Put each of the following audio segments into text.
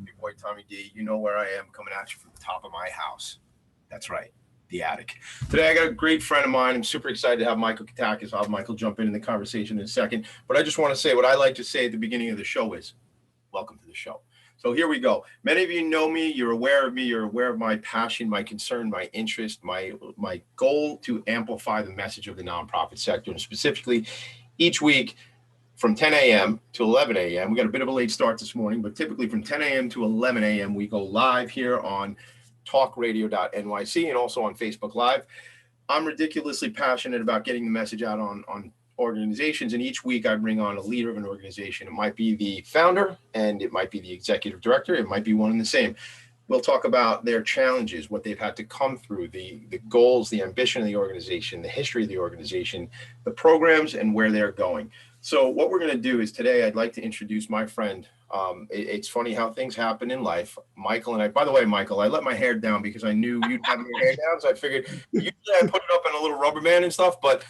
your boy Tommy D. You know where I am, coming at you from the top of my house. That's right, the attic. Today I got a great friend of mine. I'm super excited to have Michael Kitakis. I'll have Michael jump in the conversation in a second. But I just want to say what I like to say at the beginning of the show is, welcome to the show. So here we go. Many of you know me. You're aware of me. You're aware of my passion, my concern, my interest, my goal to amplify the message of the nonprofit sector, and specifically each week from 10 a.m. to 11 a.m. We got a bit of a late start this morning, but typically from 10 a.m. to 11 a.m. we go live here on talkradio.nyc and also on Facebook Live. I'm ridiculously passionate about getting the message out on organizations, and each week I bring on a leader of an organization. It might be the founder and it might be the executive director. It might be one and the same. We'll talk about their challenges, what they've had to come through, the goals, the ambition of the organization, the history of the organization, the programs, and where they're going. So what we're going to do is today I'd like to introduce my friend. It's funny how things happen in life. Michael and I, by the way, Michael, I let my hair down because I knew you'd have your hair down. So I figured usually I put it up in a little rubber band and stuff. But,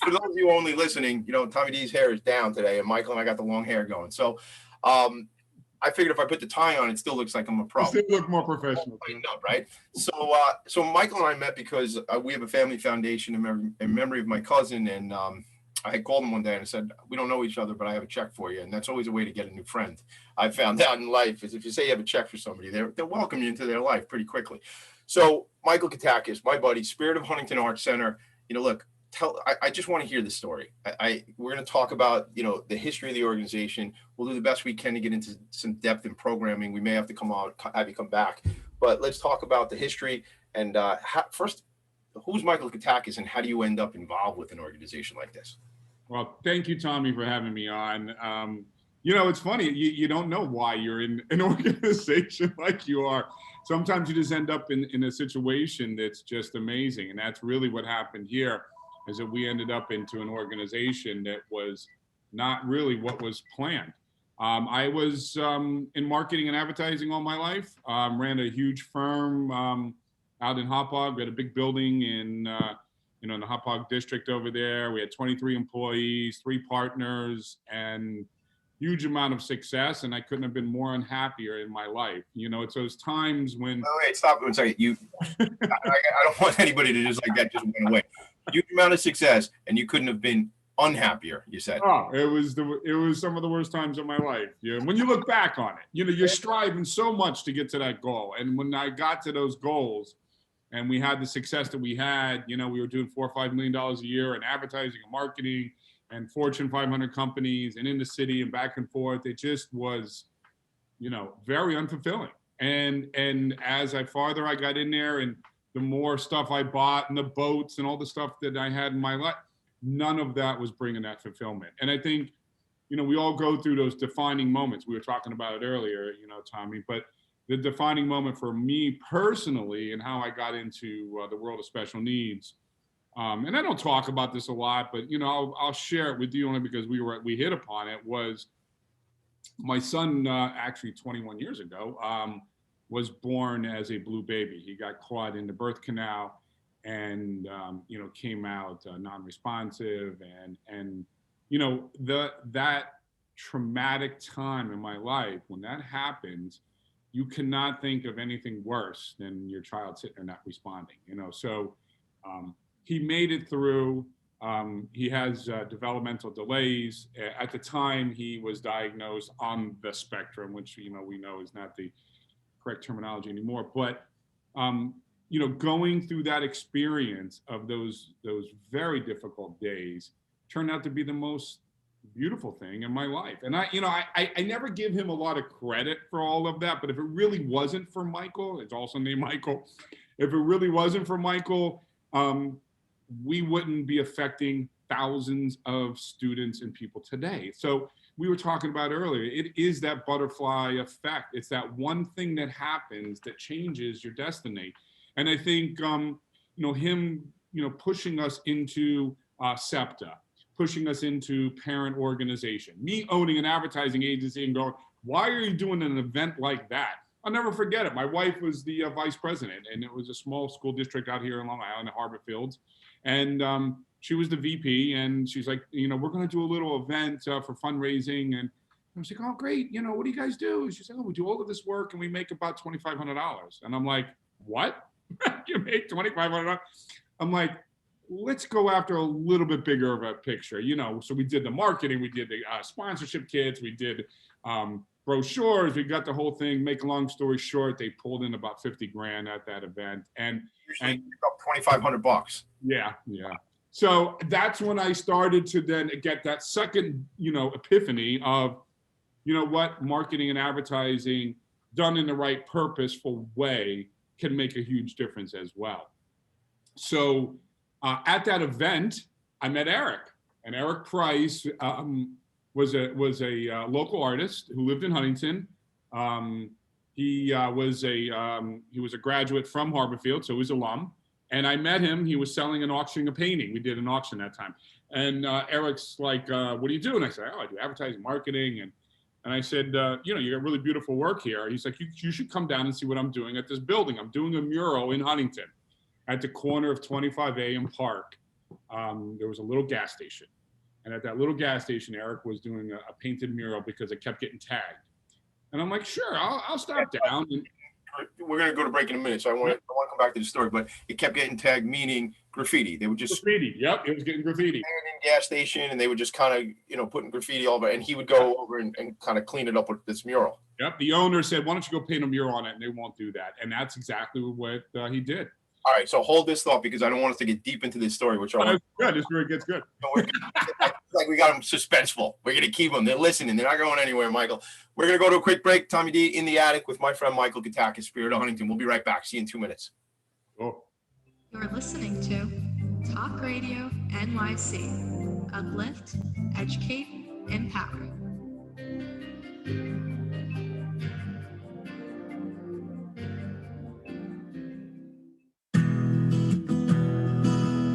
for those of you only listening, Tommy D's hair is down today and Michael and I got the long hair going. So I figured if I put the tie on, it still looks like I'm a pro. You still look more professional. Up, right? So Michael and I met because we have a family foundation in memory of my cousin, and I had called him one day and I said, we don't know each other, but I have a check for you. And that's always a way to get a new friend. I found out in life is if you say you have a check for somebody, they'll welcome you into their life pretty quickly. So Michael Kitakis, my buddy, Spirit of Huntington Arts Center, look, I just want to hear the story. We're going to talk about, the history of the organization. We'll do the best we can to get into some depth in programming. We may have to have you come back, but let's talk about the history. And first, who's Michael Kitakis and how do you end up involved with an organization like this? Well, thank you, Tommy, for having me on. It's funny. You don't know why you're in an organization like you are. Sometimes you just end up in a situation that's just amazing. And that's really what happened here, is that we ended up into an organization that was not really what was planned. I was in marketing and advertising all my life, ran a huge firm out in Hauppauge. We had a big building in in the Hauppauge district over there. We had 23 employees, 3 partners, and huge amount of success. And I couldn't have been more unhappier in my life. It's those times when. Oh, wait, stop one second. I don't want anybody to just like that just went away. Huge amount of success, and you couldn't have been unhappier. You said. Oh, it was some of the worst times of my life. When you look back on it, you're striving so much to get to that goal. And when I got to those goals, and we had the success that we had, we were doing $4 or $5 million a year in advertising and marketing and Fortune 500 companies and in the city and back and forth. It just was, very unfulfilling. And as farther I got in there and the more stuff I bought and the boats and all the stuff that I had in my life, none of that was bringing that fulfillment. And I think, we all go through those defining moments. We were talking about it earlier, Tommy, but the defining moment for me personally and how I got into the world of special needs. And I don't talk about this a lot, but I'll share it with you only because we hit upon it. Was my son actually 21 years ago was born as a blue baby. He got caught in the birth canal and came out non-responsive and that traumatic time in my life when that happens. You cannot think of anything worse than your child sitting there not responding, So he made it through. He has developmental delays. At the time, he was diagnosed on the spectrum, which, we know is not the correct terminology anymore. But, going through that experience of those very difficult days turned out to be the most beautiful thing in my life. And I never give him a lot of credit for all of that, but if it really wasn't for Michael, it's also named Michael. If it really wasn't for Michael, we wouldn't be affecting thousands of students and people today. So we were talking about earlier, it is that butterfly effect. It's that one thing that happens that changes your destiny. And I think, him, pushing us into SEPTA, pushing us into parent organization, me owning an advertising agency and going, why are you doing an event like that? I'll never forget it. My wife was the vice president, and it was a small school district out here in Long Island, Harbor Fields. And she was the VP, and she's like, we're going to do a little event for fundraising. And I was like, oh, great. You know, what do you guys do? She's like, oh, we do all of this work and we make about $2,500. And I'm like, what? You make $2,500? I'm like, let's go after a little bit bigger of a picture, you know. So we did the marketing, we did the sponsorship kits, we did brochures, we got the whole thing. Make a long story short, they pulled in about 50 grand at that event, and Usually about $2,500. yeah. So that's when I started to then get that second, you know, epiphany of, you know what, marketing and advertising done in the right purposeful way can make a huge difference as well. So at that event, I met Eric, and Eric Price was a local artist who lived in Huntington. He was a graduate from Harborfield, so he was alum. And I met him. He was selling and auctioning a painting. We did an auction that time. And Eric's like, "What do you do?" And I said, "Oh, I do advertising, marketing." And I said, "You know, you got really beautiful work here." He's like, "You should come down and see what I'm doing at this building. I'm doing a mural in Huntington, at the corner of 25A and Park. There was a little gas station. And at that little gas station, Eric was doing a painted mural because it kept getting tagged. And I'm like, sure, I'll stop down. And we're going to go to break in a minute, so I want to come back to the story, but it kept getting tagged, meaning graffiti. They would just graffiti. Yep, it was getting graffiti. In gas station, and they would just kind of, you know, putting graffiti all over, and he would go over and kind of clean it up with this mural. Yep, the owner said, "Why don't you go paint a mural on it?" And they won't do that. And that's exactly what he did. All right, so hold this thought because I don't want us to get deep into this story, which I want. Good. This story gets good. Like we got them suspenseful. We're going to keep them. They're listening. They're not going anywhere, Michael. We're going to go to a quick break. Tommy D in the attic with my friend Michael Kitakis, Spirit of Huntington. We'll be right back. See you in 2 minutes. Oh. You're listening to Talk Radio NYC. Uplift, educate, empower.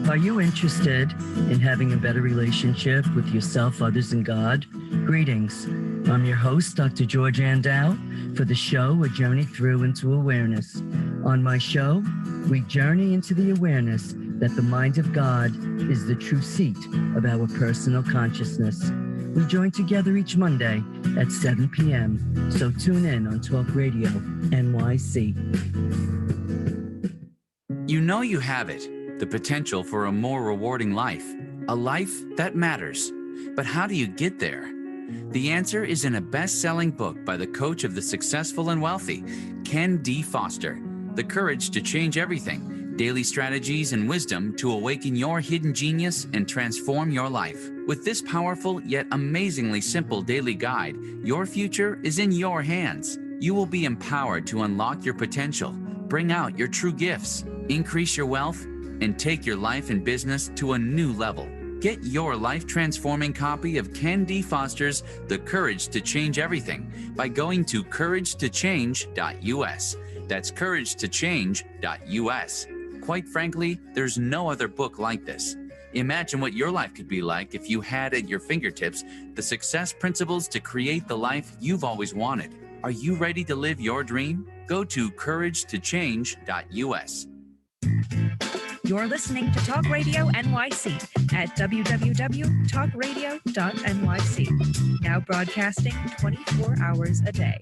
Are you interested in having a better relationship with yourself, others, and God? Greetings. I'm your host, Dr. George Andow, for the show A Journey Through into Awareness. On my show, we journey into the awareness that the mind of God is the true seat of our personal consciousness. We join together each Monday at 7 p.m., so tune in on Talk Radio NYC. You know you have it. The potential for a more rewarding life, a life that matters. But how do you get there? The answer is in a best-selling book by the coach of the successful and wealthy, Ken D. Foster, The Courage to Change Everything, Daily Strategies and Wisdom to Awaken Your Hidden Genius and Transform Your Life. With this powerful yet amazingly simple daily guide, your future is in your hands. You will be empowered to unlock your potential, bring out your true gifts, increase your wealth, and take your life and business to a new level. Get your life-transforming copy of Ken D. Foster's The Courage to Change Everything by going to couragetochange.us. That's couragetochange.us. Quite frankly, there's no other book like this. Imagine what your life could be like if you had at your fingertips the success principles to create the life you've always wanted. Are you ready to live your dream? Go to couragetochange.us. You're listening to Talk Radio NYC at www.talkradio.nyc. Now broadcasting 24 hours a day.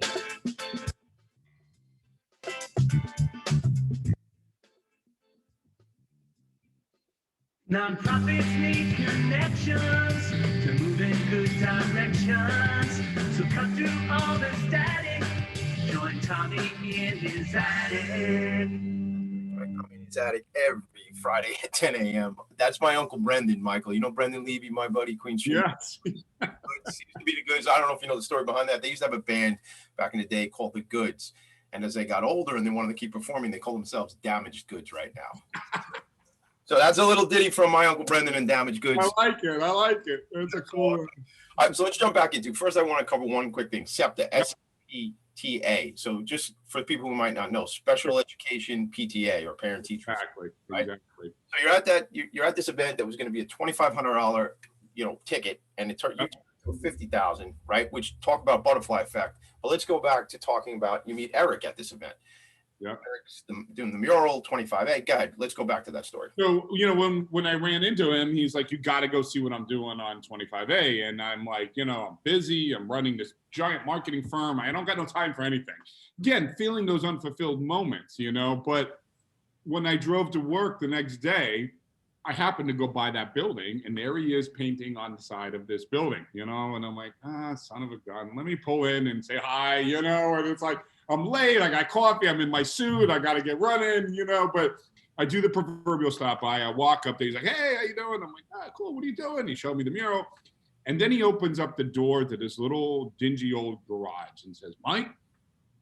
Nonprofits need connections to move in good directions. So cut through all the static. Join Tommy in his attic. His attic every Friday at 10 a.m. That's my Uncle Brendan, Michael. You know Brendan Levy, my buddy, Queen Street? Yes. It seems to be the Goods. I don't know if you know the story behind that. They used to have a band back in the day called the Goods. And as they got older and they wanted to keep performing, they call themselves Damaged Goods right now. So that's a little ditty from my Uncle Brendan and Damaged Goods. I like it. It's a cool one. All right, so let's jump back into. First, I want to cover one quick thing. SEPTA, SEPTA. So just for people who might not know, Special Education PTA or Parent Teacher. Exactly. Right? Exactly. So you're at this event that was going to be a $2,500 ticket, and it turned to $50,000, right? Which talk about butterfly effect. But let's go back to talking about you meet Eric at this event. Yeah. Eric's doing the mural, 25A. Go ahead. Let's go back to that story. So, you know, when I ran into him, he's like, you got to go see what I'm doing on 25A. And I'm like, you know, I'm busy. I'm running this giant marketing firm. I don't got no time for anything. Again, feeling those unfulfilled moments, you know, but when I drove to work the next day, I happened to go by that building, and there he is painting on the side of this building, you know, and I'm like, son of a gun, let me pull in and say hi, you know, and it's like, I'm late, I got coffee, I'm in my suit, I got to get running, you know, but I do the proverbial stop by, I walk up there, he's like, hey, how you doing? I'm like, cool, what are you doing? He showed me the mural, and then he opens up the door to this little dingy old garage and says, Mike,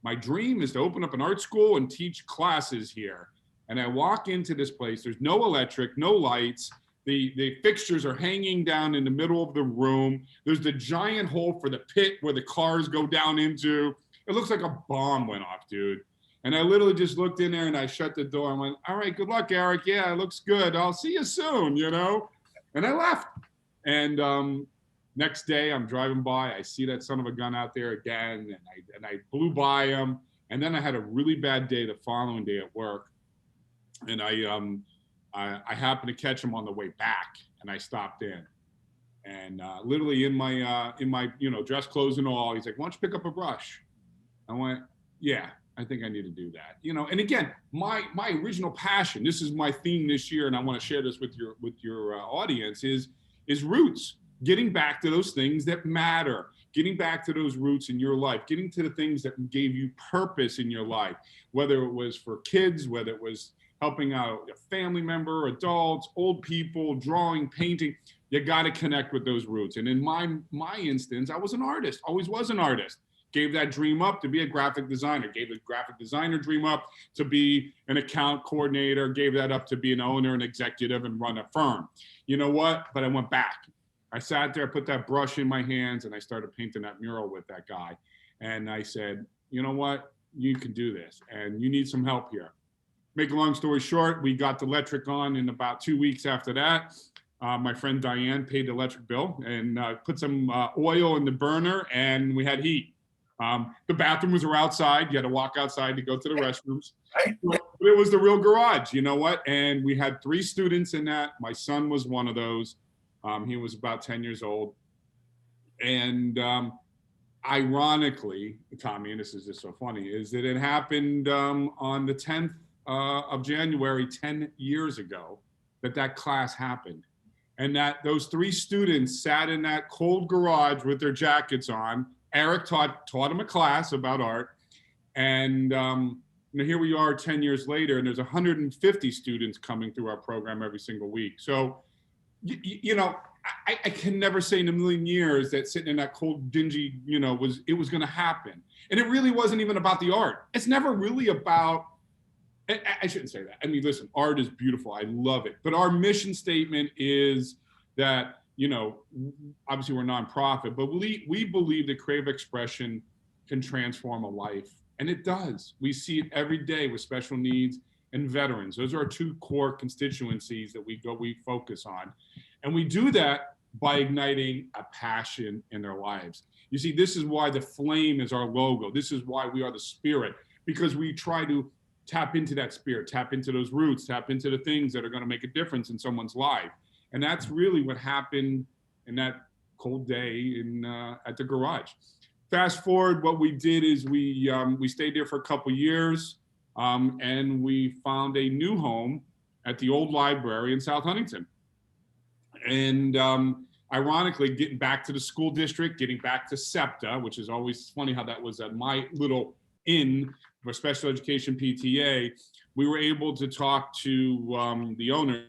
my dream is to open up an art school and teach classes here. And I walk into this place, there's no electric, no lights. The fixtures are hanging down in the middle of the room. There's the giant hole for the pit where the cars go down into. It looks like a bomb went off, dude. And I literally just looked in there and I shut the door. I went, all right, good luck, Eric. Yeah, it looks good. I'll see you soon, you know? And I left. And next day I'm driving by, I see that son of a gun out there again, and I blew by him. And then I had a really bad day the following day at work. And I happened to catch him on the way back, and I stopped in, and literally in my you know, dress clothes and all, he's like, why don't you pick up a brush? I went, yeah, I think I need to do that, you know. And again, my original passion, this is my theme this year, and I want to share this with your audience, is roots, getting back to those things that matter, getting back to those roots in your life, getting to the things that gave you purpose in your life, whether it was for kids, whether it was helping out a family member, adults, old people, drawing, painting. You got to connect with those roots. And in my instance, I was an artist, always was an artist. Gave that dream up to be a graphic designer, gave the graphic designer dream up to be an account coordinator, gave that up to be an owner, an executive, and run a firm. You know what? But I went back. I sat there, put that brush in my hands, and I started painting that mural with that guy. And I said, you know what? You can do this, and you need some help here. Make a long story short, we got the electric on in about 2 weeks after that. My friend Diane paid the electric bill and put some oil in the burner, and we had heat. The bathrooms were outside. You had to walk outside to go to the restrooms. But it was the real garage, you know what? And we had 3 students in that. My son was one of those. He was about 10 years old. And ironically, Tommy, and this is just so funny, is that it happened on the 10th of January 10 years ago that class happened, and that those 3 students sat in that cold garage with their jackets on. Eric taught them a class about art, and you know, here we are 10 years later, and there's 150 students coming through our program every single week. So you know, I can never say in a million years that sitting in that cold, dingy, you know, was going to happen. And it really wasn't even about the art. It's never really about, I shouldn't say that. I mean, listen, art is beautiful. I love it. But our mission statement is that, you know, obviously we're a nonprofit, but we believe that creative expression can transform a life. And it does. We see it every day with special needs and veterans. Those are our 2 core constituencies that we focus on. And we do that by igniting a passion in their lives. You see, this is why the flame is our logo. This is why we are the spirit, because we try to tap into that spirit, tap into those roots, tap into the things that are going to make a difference in someone's life. And that's really what happened in that cold day at the garage. Fast forward, what we did is we stayed there for a couple years, and we found a new home at the old library in South Huntington. And ironically, getting back to the school district, getting back to SEPTA, which is always funny how that was at my little inn for special education PTA, we were able to talk to the owners.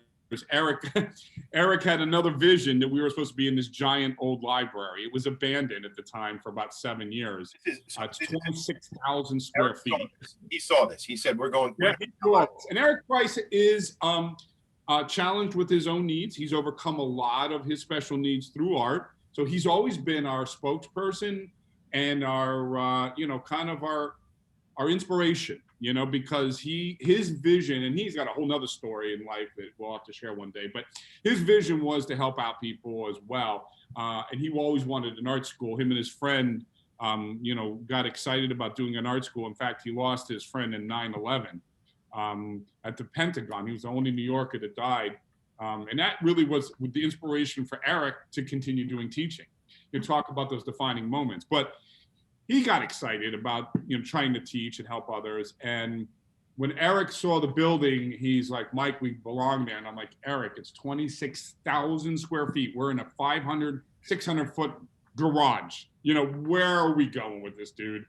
Eric had another vision that we were supposed to be in this giant old library. It was abandoned at the time for about 7 years. It's 26,000 square feet. He saw this. He said, we're going. Yeah, he saw this. And Eric Price is challenged with his own needs. He's overcome a lot of his special needs through art. So he's always been our spokesperson and our, you know, kind of our inspiration, you know, because his vision, and he's got a whole nother story in life that we'll have to share one day, but his vision was to help out people as well. And he always wanted an art school. Him and his friend got excited about doing an art school. In fact, he lost his friend in 9/11 at the Pentagon. He was the only New Yorker that died. And that really was the inspiration for Eric to continue doing teaching. You talk about those defining moments, but he got excited about, trying to teach and help others. And when Eric saw the building, he's like, Mike, we belong there. And I'm like, Eric, it's 26,000 square feet. We're in a 500, 600 foot garage. Where are we going with this, dude?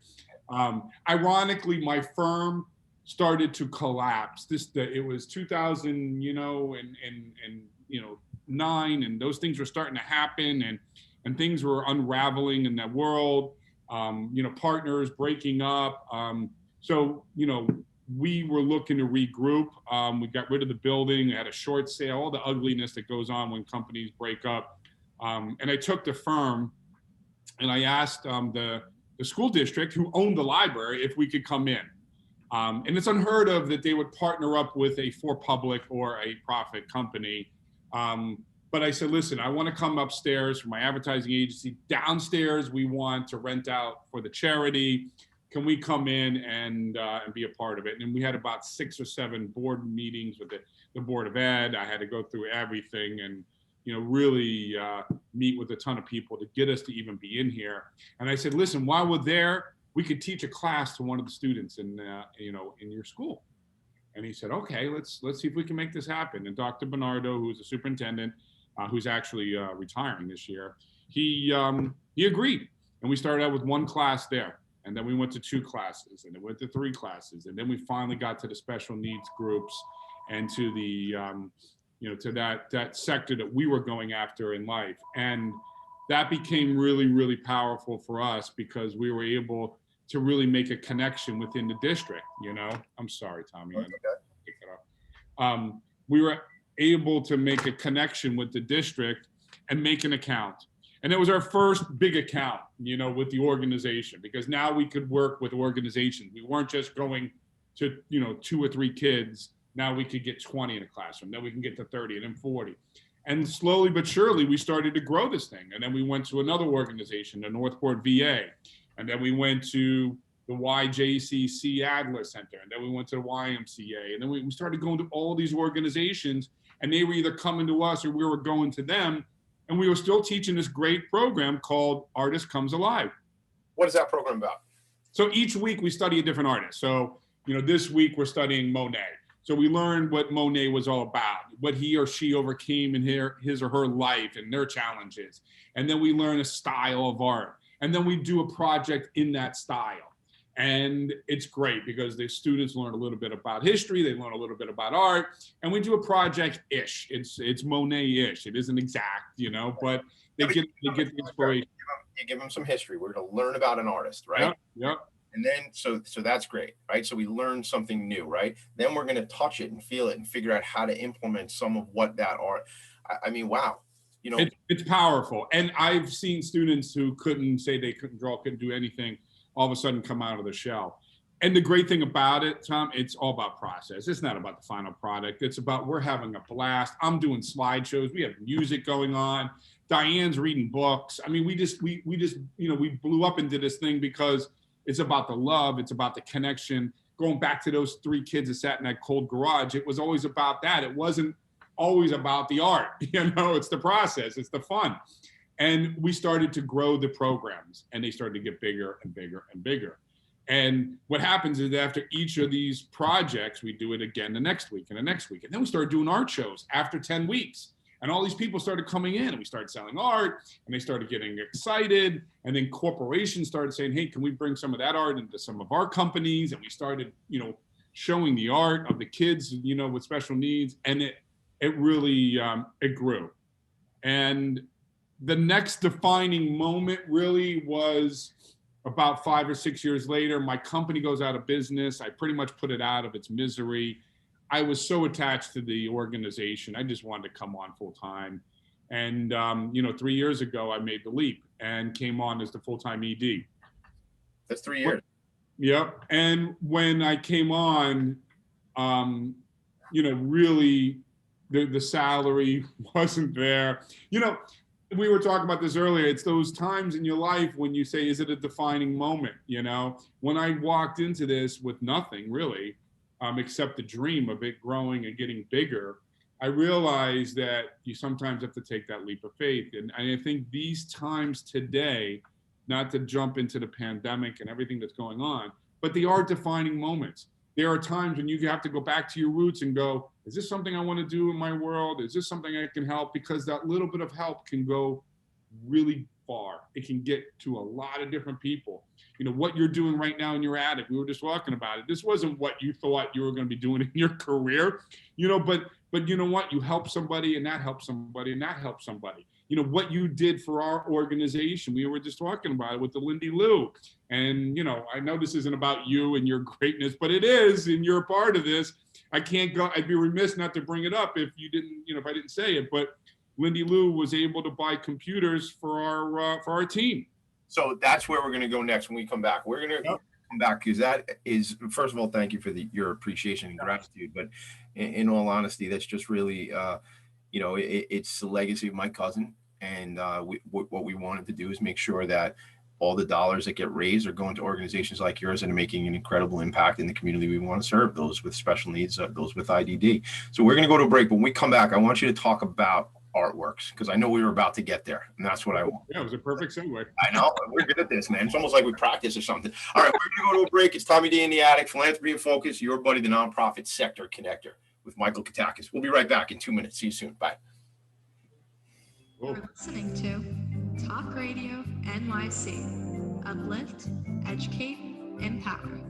Ironically, my firm started to collapse. It was 2000, and 9, and those things were starting to happen, and things were unraveling in that world. Partners breaking up. So we were looking to regroup. We got rid of the building, had a short sale, all the ugliness that goes on when companies break up. And I took the firm and I asked the school district who owned the library if we could come in. And it's unheard of that they would partner up with a for-public or a profit company. But I said, listen, I want to come upstairs for my advertising agency. Downstairs, we want to rent out for the charity. Can we come in and be a part of it? And we had about 6 or 7 board meetings with the Board of Ed. I had to go through everything and really meet with a ton of people to get us to even be in here. And I said, listen, while we're there, we could teach a class to one of the students in your school. And he said, okay, let's see if we can make this happen. And Dr. Bernardo, who's the superintendent, who's actually retiring this year, he agreed. And we started out with 1 class there. And then we went to 2 classes, and then went to 3 classes. And then we finally got to the special needs groups and to the, to that sector that we were going after in life. And that became really, really powerful for us because we were able to really make a connection within the district, I'm sorry, Tommy. I pick it up. We were able to make a connection with the district and make an account. And it was our first big account, with the organization, because now we could work with organizations. We weren't just going to, 2 or 3 kids. Now we could get 20 in a classroom. Then we can get to 30 and then 40. And slowly but surely, we started to grow this thing. And then we went to another organization, the Northport VA. And then we went to the YJCC Adler Center. And then we went to the YMCA. And then we started going to all these organizations, and they were either coming to us or we were going to them. And we were still teaching this great program called Artist Comes Alive. What is that program about? So each week we study a different artist. So, this week we're studying Monet. So we learned what Monet was all about, what he or she overcame in his or her life and their challenges. And then we learn a style of art. And then we do a project in that style. And it's great because the students learn a little bit about history, they learn a little bit about art, and we do a project-ish. It's Monet-ish. It isn't exact, but they get the inspiration. You give them some history. We're going to learn about an artist, right? Yep. And then, so that's great, right? So we learn something new, right? Then we're going to touch it and feel it and figure out how to implement some of what that art. I mean, wow. It's powerful. And I've seen students who couldn't say they couldn't draw, couldn't do anything, all of a sudden come out of the shell. And the great thing about it, Tom, it's all about process. It's not about the final product. It's about we're having a blast. I'm doing slideshows. We have music going on. Diane's reading books. I mean, we blew up into this thing because it's about the love. It's about the connection. Going back to those 3 kids that sat in that cold garage, it was always about that. It wasn't always about the art. It's the process. It's the fun. And we started to grow the programs, and they started to get bigger and bigger and bigger. And what happens is after each of these projects, we do it again the next week and the next week. And then we started doing art shows after 10 weeks. And all these people started coming in, and we started selling art, and they started getting excited. And then corporations started saying, hey, can we bring some of that art into some of our companies? And we started, showing the art of the kids, with special needs. And it really, it grew. And the next defining moment really was about 5 or 6 years later. My company goes out of business. I pretty much put it out of its misery. I was so attached to the organization. I just wanted to come on full time. And, 3 years ago, I made the leap and came on as the full-time ED. That's 3 years. Yep. And when I came on, really the salary wasn't there. we were talking about this earlier. It's those times in your life when you say, is it a defining moment? You know, when I walked into this with nothing really, except the dream of it growing and getting bigger, I realized that you sometimes have to take that leap of faith. And I think these times today, not to jump into the pandemic and everything that's going on, but they are defining moments. There are times when you have to go back to your roots and go, is this something I want to do in my world? Is this something I can help? Because that little bit of help can go really far. It can get to a lot of different people. You know, what you're doing right now in your attic, we were just talking about it. This wasn't what you thought you were going to be doing in your career, you know, but you know what? You help somebody and that helps somebody and that helps somebody. You know, what you did for our organization, we were just talking about it with the Lindy Lou. And, you know, I know this isn't about you and your greatness, but it is, and you're a part of this. I can't go, I'd be remiss not to bring it up if you didn't, you know, if I didn't say it, but Lindy Lou was able to buy computers for our team. So that's where we're going to go next when we come back. We're going to come back because that is, first of all, thank you for your appreciation and gratitude. But in all honesty, that's just really, you know, it's the legacy of my cousin. And what we wanted to do is make sure that all the dollars that get raised are going to organizations like yours and are making an incredible impact in the community we want to serve, those with special needs, those with IDD. So we're going to go to a break. But when we come back, I want you to talk about artworks, because I know we were about to get there, and that's what I want. Yeah, it was a perfect segue. I know. We're good at this, man. It's almost like we practice or something. All right, we're going to go to a break. It's Tommy D in the Attic, Philanthropy and Phocus, your buddy, the nonprofit sector connector with Michael Kitakis. We'll be right back in 2 minutes. See you soon. Bye. You're listening to Talk Radio NYC. Uplift, educate, empower.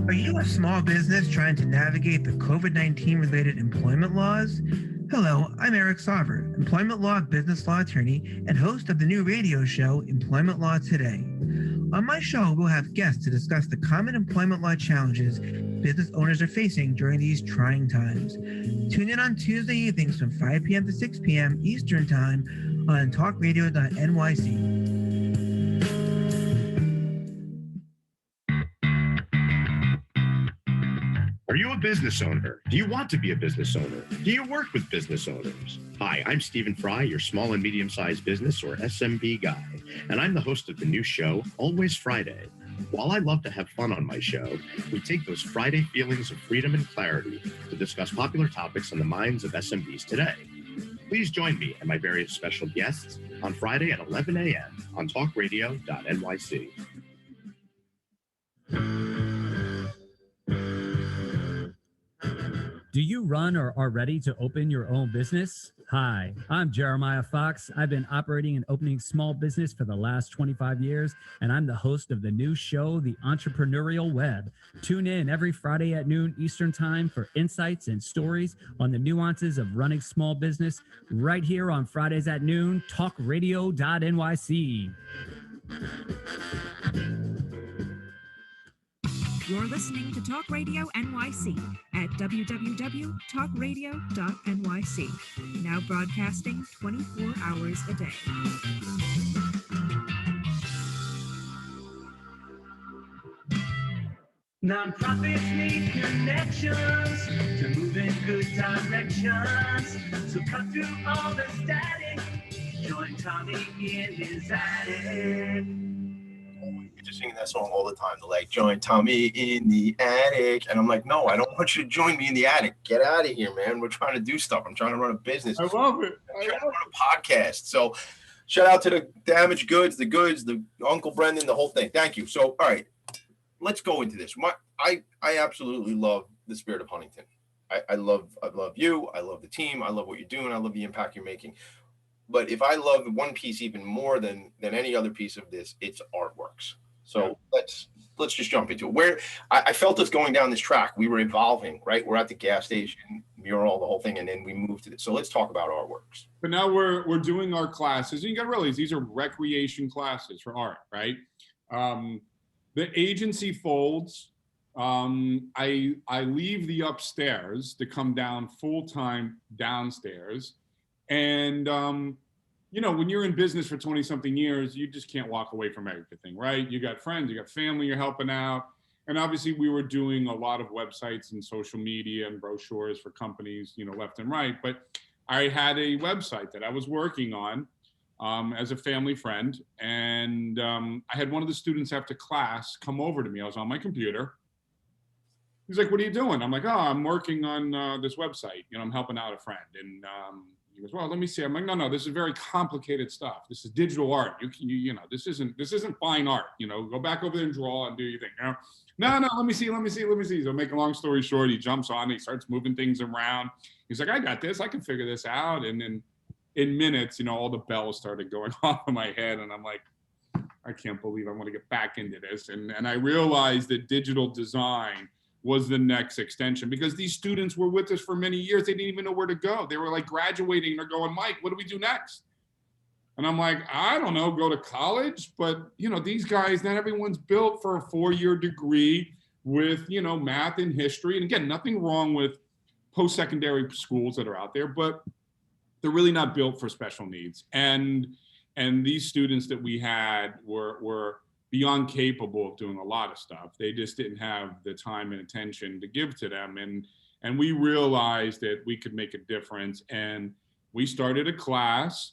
Are you a small business trying to navigate the COVID-19 related employment laws? Hello, I'm Eric Sauver, employment law business law attorney and host of the new radio show, Employment Law Today. On my show, we'll have guests to discuss the common employment law challenges business owners are facing during these trying times. Tune in on Tuesday evenings from 5 p.m. to 6 p.m. Eastern Time on talkradio.nyc. Are you a business owner? Do you want to be a business owner? Do you work with business owners? Hi, I'm Stephen Fry, your small and medium-sized business or SMB guy, and I'm the host of the new show, Always Friday. While I love to have fun on my show, we take those Friday feelings of freedom and clarity to discuss popular topics on the minds of SMBs today. Please join me and my various special guests on Friday at 11 a.m. on talkradio.nyc. Do you run or are ready to open your own business? Hi, I'm Jeremiah Fox. I've been operating and opening small business for the last 25 years, and I'm the host of the new show, The Entrepreneurial Web. Tune in every Friday at noon Eastern Time for insights and stories on the nuances of running small business right here on Fridays at noon, talkradio.nyc. You're listening to Talk Radio NYC at www.talkradio.nyc. Now broadcasting 24 hours a day. Nonprofits need connections to move in good directions. So cut through all the static. Join Tommy in his attic. You're just singing that song all the time. They're like, join Tommy in the attic. And I'm like, no, I don't want you to join me in the attic. Get out of here, man. We're trying to do stuff. I'm trying to run a business. I love it. I'm trying to run a podcast. So shout out to the Damaged Goods, the Uncle Brendan, the whole thing. Thank you. So, all right, let's go into this. I absolutely love the spirit of Huntington. I love you. I love the team. I love what you're doing. I love the impact you're making. But if I love one piece even more than any other piece of this, it's artworks. So let's just jump into it. Where I felt us going down this track, we were evolving, right? We're at the gas station, mural, the whole thing, and then we moved to this. So let's talk about artworks. But now we're doing our classes, and you got to realize these are recreation classes for art, right? The agency folds. I leave the upstairs to come down full-time downstairs. And, you know, when you're in business for 20 something years, you just can't walk away from everything, right? You got friends, you got family you're helping out. And obviously we were doing a lot of websites and social media and brochures for companies, left and right. But I had a website that I was working on as a family friend. And I had one of the students after class come over to me. I was on my computer. He's like, "What are you doing?" I'm like, "Oh, I'm working on this website. I'm helping out a friend." And he goes, "Well, let me see." I'm like, "No, this is very complicated stuff. This is digital art. This isn't fine art. Go back over there and draw and do your thing." No, let me see. So make a long story short, he jumps on, he starts moving things around. He's like, "I got this. I can figure this out." And then in minutes, all the bells started going off in my head, and I'm like, I can't believe I want to get back into this. And I realized that digital design was the next extension, because these students were with us for many years. They didn't even know where to go. They were like graduating. They're going, "Mike, what do we do next?" And I'm like, "I don't know, go to college." But, these guys, not everyone's built for a 4-year degree with, math and history. And again, nothing wrong with post-secondary schools that are out there, but they're really not built for special needs. And these students that we had were beyond capable of doing a lot of stuff. They just didn't have the time and attention to give to them. And we realized that we could make a difference. And we started a class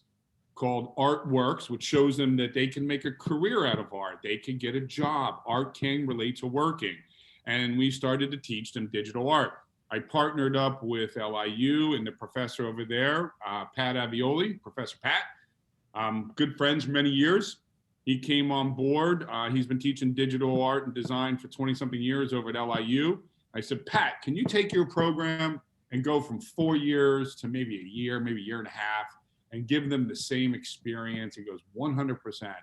called Art Works, which shows them that they can make a career out of art. They can get a job. Art can relate to working. And we started to teach them digital art. I partnered up with LIU and the professor over there, Pat Avioli, Professor Pat. Good friends for many years. He came on board. He's been teaching digital art and design for 20-something years over at LIU. I said, "Pat, can you take your program and go from 4 years to maybe a year, maybe a year and a half, and give them the same experience?" He goes, 100%.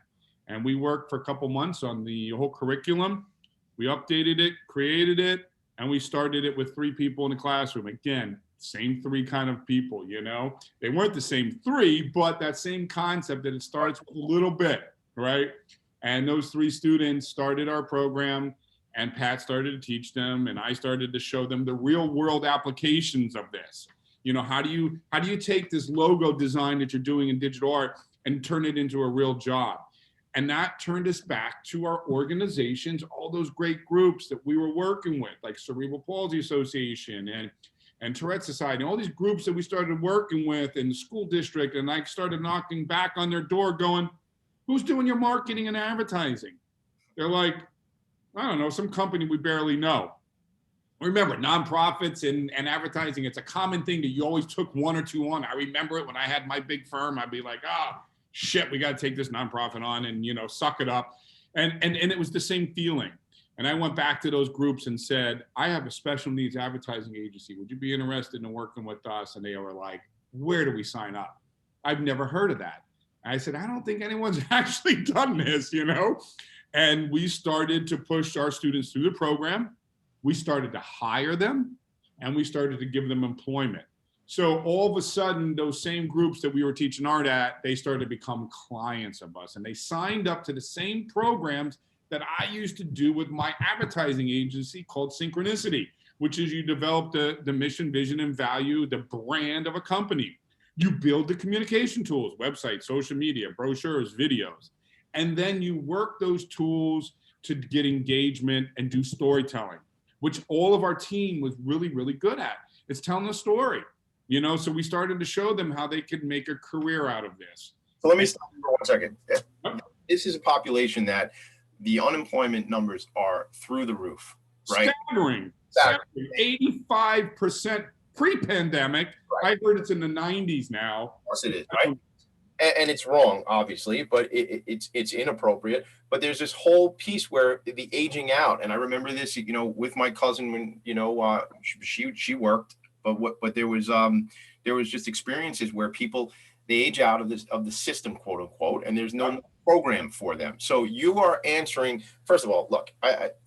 And we worked for a couple months on the whole curriculum. We updated it, created it, and we started it with 3 people in the classroom. Again, same 3 kind of people, They weren't the same 3, but that same concept that it starts with a little bit. Right. And those 3 students started our program, and Pat started to teach them, and I started to show them the real world applications of this. How do you take this logo design that you're doing in digital art and turn it into a real job? And that turned us back to our organizations, all those great groups that we were working with, like Cerebral Palsy Association and Tourette Society, all these groups that we started working with in the school district. And I started knocking back on their door going, "Who's doing your marketing and advertising?" They're like, "I don't know, some company we barely know." Remember, nonprofits and advertising, it's a common thing that you always took 1 or 2 on. I remember it when I had my big firm. I'd be like, shit, we got to take this nonprofit on and, suck it up. And it was the same feeling. And I went back to those groups and said, "I have a special needs advertising agency. Would you be interested in working with us?" And they were like, "Where do we sign up?" I've never heard of that. I said, "I don't think anyone's actually done this, And we started to push our students through the program. We started to hire them, and we started to give them employment. So all of a sudden, those same groups that we were teaching art at, they started to become clients of us, and they signed up to the same programs that I used to do with my advertising agency called Synchronicity, which is you develop the mission, vision, and value, the brand of a company. You build the communication tools, websites, social media, brochures, videos, and then you work those tools to get engagement and do storytelling, which all of our team was really, really good at. It's telling a story, so we started to show them how they could make a career out of this. So let me stop you for 1 second. This is a population that the unemployment numbers are through the roof, right? Staggering. 85% pre-pandemic. Right. I heard it's in the 90s now. Of course it is, right? And it's wrong, obviously, but it's inappropriate. But there's this whole piece where the aging out, and I remember this, with my cousin when she worked, but there was just experiences where people, they age out of the system, quote unquote, and there's no program for them. So you are answering. First of all, look,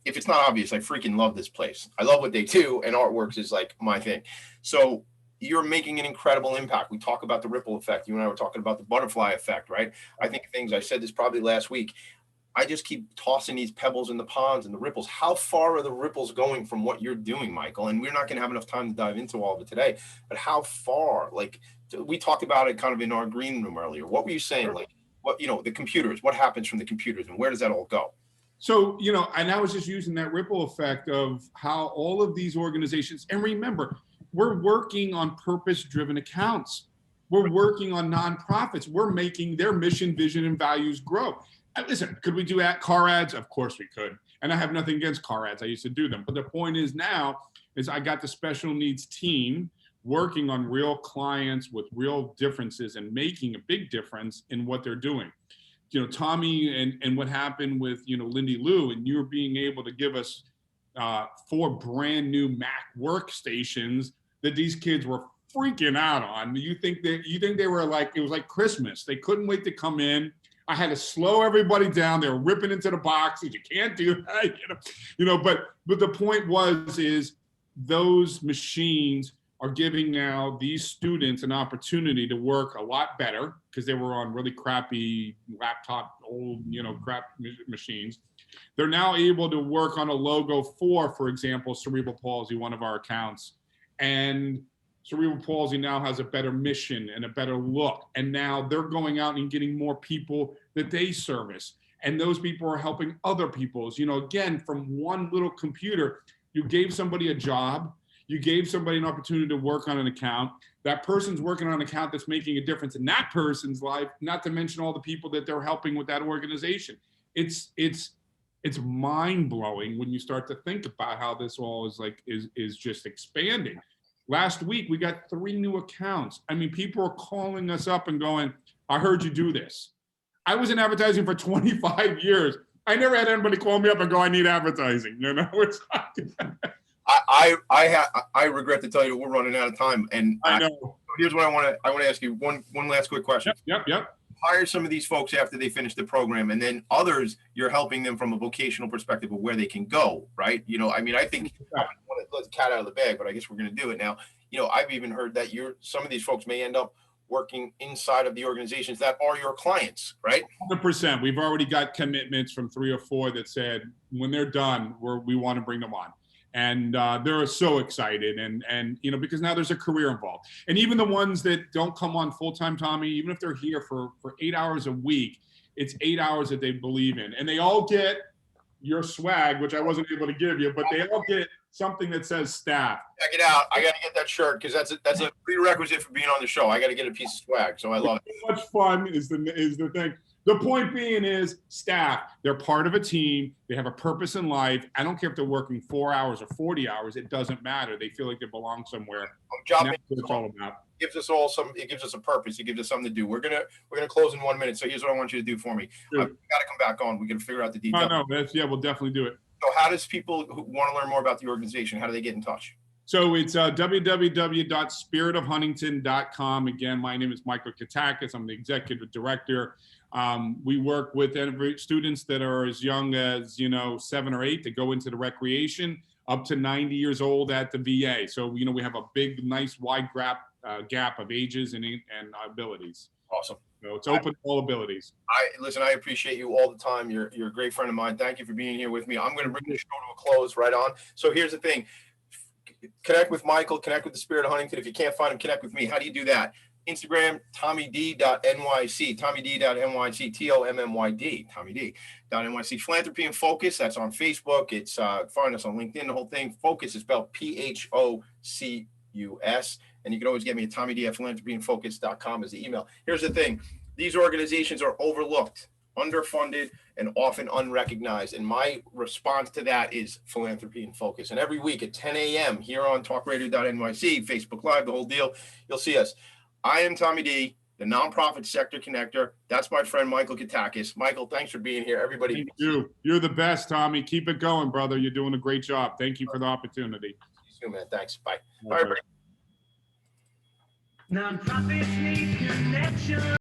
if it's not obvious, I freaking love this place. I love what they do, and Artworks is like my thing. So you're making an incredible impact. We talk about the ripple effect. You and I were talking about the butterfly effect, right? I said this probably last week. I just keep tossing these pebbles in the ponds and the ripples. How far are the ripples going from what you're doing, Michael? And we're not going to have enough time to dive into all of it today, but how far? Like, we talked about it kind of in our green room earlier. What were you saying? Like, what, the computers, what happens from the computers and where does that all go? So, and I was just using that ripple effect of how all of these organizations, and remember, we're working on purpose-driven accounts. We're working on nonprofits. We're making their mission, vision, and values grow. Listen, could we do car ads? Of course we could. And I have nothing against car ads. I used to do them. But the point is now is I got the special needs team working on real clients with real differences and making a big difference in what they're doing. Tommy and what happened with, Lindy Lou, and you were being able to give us 4 brand new Mac workstations that these kids were freaking out on. You think they were like, it was like Christmas. They couldn't wait to come in. I had to slow everybody down. They were ripping into the boxes. You can't do that, but the point is those machines are giving now these students an opportunity to work a lot better because they were on really crappy laptop, old, crap machines. They're now able to work on a logo for example, cerebral palsy, one of our accounts. And cerebral palsy now has a better mission and a better look. And now they're going out and getting more people that they service. And those people are helping other people's, again, from one little computer, you gave somebody a job, you gave somebody an opportunity to work on an account. That person's working on an account that's making a difference in that person's life, not to mention all the people that they're helping with that organization. It's mind-blowing when you start to think about how this all is just expanding. Last week, we got 3 new accounts. I mean, people are calling us up and going, I heard you do this. I was in advertising for 25 years. I never had anybody call me up and go, I need advertising. I regret to tell you we're running out of time. And I know. Here's what I want to ask you. One last quick question. Yep. Hire some of these folks after they finish the program, and then others, you're helping them from a vocational perspective of where they can go, right? I think I want to let the cat out of the bag, but I guess we're going to do it now. I've even heard that some of these folks may end up working inside of the organizations that are your clients, right? 100%. We've already got commitments from 3 or 4 that said when they're done, we want to bring them on. And they're so excited, and because now there's a career involved. And even the ones that don't come on full-time, Tommy, even if they're here for 8 hours a week, it's 8 hours that they believe in. And they all get your swag, which I wasn't able to give you, but they all get something that says staff. Check it out. I got to get that shirt because that's a prerequisite for being on the show. I got to get a piece of swag, so I love it. So much fun is the thing. The point being is staff, they're part of a team. They have a purpose in life. I don't care if they're working 4 hours or 40 hours. It doesn't matter. They feel like they belong somewhere. That's what it's all about. It gives us a purpose. It gives us something to do. We're gonna close in 1 minute. So here's what I want you to do for me. Sure. I've got to come back on. We got to figure out the details. We'll definitely do it. So how does people who want to learn more about the organization, how do they get in touch? So it's www.spiritofhuntington.com. Again, my name is Michael Kitakis. I'm the executive director. We work with students that are as young as 7 or 8 to go into the recreation, up to 90 years old at the VA. So we have a big, nice, wide gap of ages and abilities. Awesome. So it's open to all abilities. I appreciate you all the time. You're a great friend of mine. Thank you for being here with me. I'm going to bring the show to a close right on. So here's the thing. Connect with Michael, connect with the Spirit of Huntington. If you can't find him, connect with me. How do you do that? Instagram, TommyD.NYC, TommyD.NYC, TOMMYD, TommyD.NYC. Philanthropy and Phocus, that's on Facebook. It's find us on LinkedIn, the whole thing. Phocus is spelled PHOCUS. And you can always get me at TommyD at philanthropyandfocus.com as the email. Here's the thing. These organizations are overlooked, underfunded, and often unrecognized. And my response to that is Philanthropy and Focus. And every week at 10 a.m. here on talkradio.nyc, Facebook Live, the whole deal, you'll see us. I am Tommy D, the nonprofit sector connector. That's my friend, Michael Kitakis. Michael, thanks for being here. Everybody. Thank you. You're the best, Tommy. Keep it going, brother. You're doing a great job. Thank you for the opportunity. See you, man. Thanks. Bye. Bye, everybody. Nonprofits need connection.